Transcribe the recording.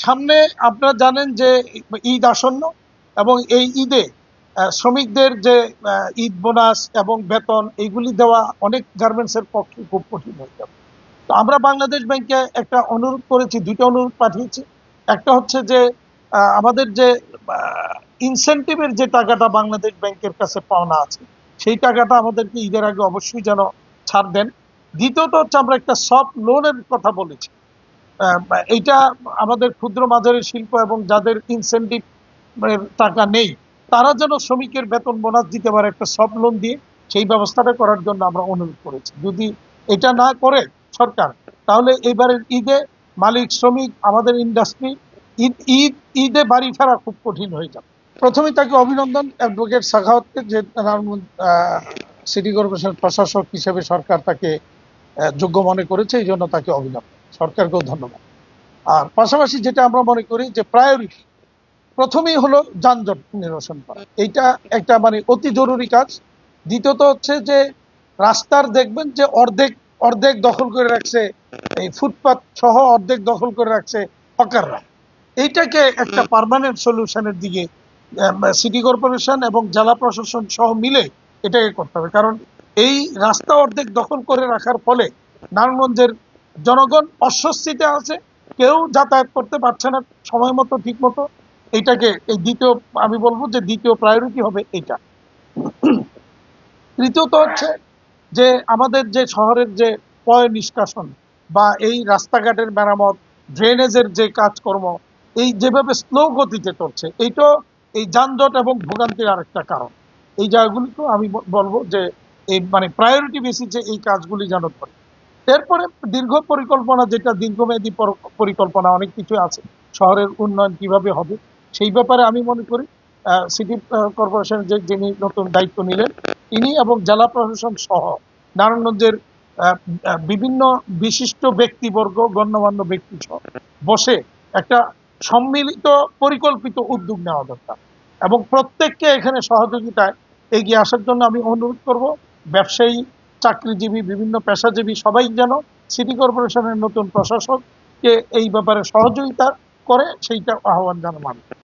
সামনে আপনারা জানেন যে ঈদ আসন্ন এবং এই ঈদে শ্রমিকদের যে ঈদ বোনাস এবং বেতন এইগুলি দেওয়া অনেক গার্মেন্টসের পক্ষে খুব কঠিন হয়ে যাবে। তো আমরা বাংলাদেশ ব্যাংকে একটা অনুরোধ করেছি, দুইটা অনুরোধ পাঠিয়েছি। একটা হচ্ছে যে আমাদের যে ইনসেন্টিভের যে টাকাটা বাংলাদেশ ব্যাংকের কাছে পাওনা আছে সেই টাকাটা আমাদেরকে ঈদের আগে অবশ্যই যেন ছাড় দেন। দ্বিতীয়ত হচ্ছে আমরা একটা সফট লোনের কথা বলেছি। এইটা আমাদের ক্ষুদ্র মাঝারি শিল্প এবং যাদের ইনসেন্টিভ টাকা নেই তারা যেন শ্রমিকের বেতন বোনাস দিতে পারে একটা সফট লোন দিয়ে, সেই ব্যবস্থাটা করার জন্য আমরা অনুরোধ করেছি। যদি এটা না করে সরকার, তাহলে এবারের ঈদে মালিক শ্রমিক আমাদের ইন্ডাস্ট্রি ঈদে বাড়ি ফেরা খুব কঠিন হয়ে যাবে। প্রথমেই তাকে অভিনন্দন অ্যাডভোকেট সাখাওয়াতকে, যে সিটি কর্পোরেশন প্রশাসক হিসেবে সরকার তাকে যোগ্য মনে করেছে, এই জন্য তাকে অভিনন্দন, সরকারকেও ধন্যবাদ। আর পাশাপাশি যেটা আমরা মনে করি যে প্রায়োরিটি প্রথমেই হলো যানজট নিরসন করা, এইটা একটা অতি জরুরি কাজ। দ্বিতীয়ত হচ্ছে যে রাস্তার দেখবেন যে অর্ধেক অর্ধেক দখল করে রাখছে, এই ফুটপাত সহ অর্ধেক দখল করে রাখছে হকাররা। এইটাকে একটা পার্মানেন্ট সলিউশনের দিকে সিটি কর্পোরেশন এবং জেলা প্রশাসন সহ মিলে এটাকে করতে হবে। কারণ এই রাস্তা অর্ধেক দখল করে রাখার ফলে নারায়ণগঞ্জের জনগণ অস্বস্তিতে আছে, কেউ যাতায়াত করতে পারছে না সময় মতো ঠিক মতো। এইটাকে এই দ্বিতীয়, আমি বলবো যে দ্বিতীয় প্রায়োরিটি হবে এইটা। তৃতীয়ত হচ্ছে যে আমাদের যে শহরের যে পয় নিষ্কাশন বা এই রাস্তাঘাটের মেরামত, ড্রেনেজের যে কাজকর্ম, এই যেভাবে স্লো গতিতে চলছে, এইটা এই যানজট এবং ভোগান্তির আরেকটা কারণ। এই জায়গাগুলিকে আমি বলবো যে এই প্রায়োরিটি বেসিসে এই কাজগুলি যেন করে। এরপরে দীর্ঘ পরিকল্পনা, যেটা দীর্ঘমেয়াদী পরিকল্পনা, অনেক কিছু আছে শহরের উন্নয়ন কিভাবে হবে, সেই ব্যাপারে আমি মনে করি সিটি কর্পোরেশনের যিনি নতুন দায়িত্ব নিলেন তিনি এবং জেলা প্রশাসন সহ নারায়ণগঞ্জের বিভিন্ন বিশিষ্ট ব্যক্তিবর্গ, গণ্যমান্য ব্যক্তি সহ বসে একটা সম্মিলিত পরিকল্পিত উদ্যোগ নেওয়া দরকার এবং প্রত্যেককে এখানে সহযোগিতায় এগিয়ে আসার জন্য আমি অনুরোধ করব। ব্যবসায়ী, চাকরিজীবী, বিভিন্ন পেশাজীবী সবাই যেন সিটি কর্পোরেশনের নতুন প্রশাসককে এই ব্যাপারে সহযোগিতা করে, সেইটা আহ্বান জানানো।